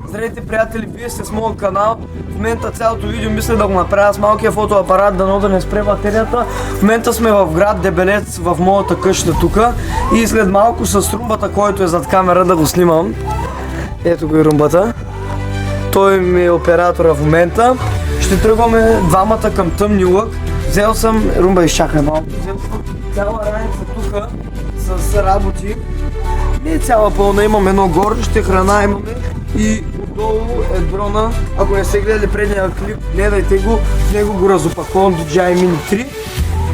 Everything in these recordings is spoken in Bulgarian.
Здравейте, приятели, вие сте с моят канал. В момента цялото видео мисля да го направя с малкия фотоапарат, дано да не спре батерията. В момента сме в град Дебелец, в моята къща тук. И след малко с румбата, който е зад камера, да го снимам. Ето го и румбата. Той ми е оператора в момента. Ще тръгваме двамата към Тъмни лъг. Взел съм, румба изчакай малко, взел съм цяла раница тук с работи. Не е цяла пълна, имаме едно горище, храна имаме и отдолу е дрона. Ако не сте гледали предния клип, гледайте го, в него го разопаковам DJI Mini 3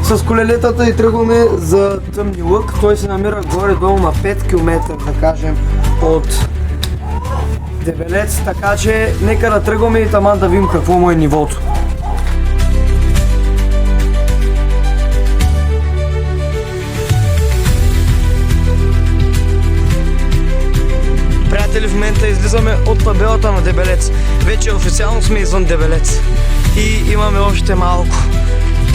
с колелетата и тръгваме за Тъмни лъг. Той се намира горе-долу на 5 км, да кажем, от Дебелец, така че нека да тръгваме и таман да видим какво му е нивото. Приятели, в момента излизаме от табелата на Дебелец. Вече официално сме извън Дебелец. И имаме още малко.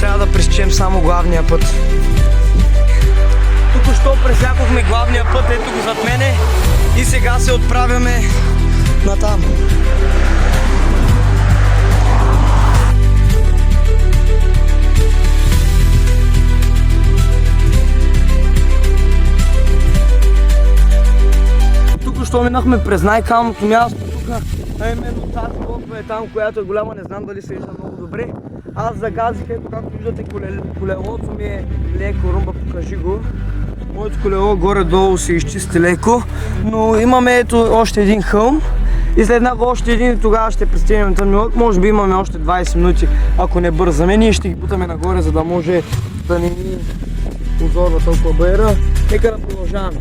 Трябва да пресечем само главния път. Току-що пресякохме главния път, ето го зад мене. И сега се отправяме натам. Току-що минахме през най-калното място тук, а именно тази лодка е там, която е голяма, не знам дали се вижда много добре. Аз загазих, ето както виждате, колелото ми е леко, румба, покажи го. Моето колело горе-долу се изчисти леко, но имаме ето още един хълм и след него още един и тогава ще пристигнем Тъмни лъг. Може би имаме още 20 минути, ако не бързаме. Ние ще ги бутаме нагоре, за да може да не ни озорва толкова баера. Нека да продължаваме.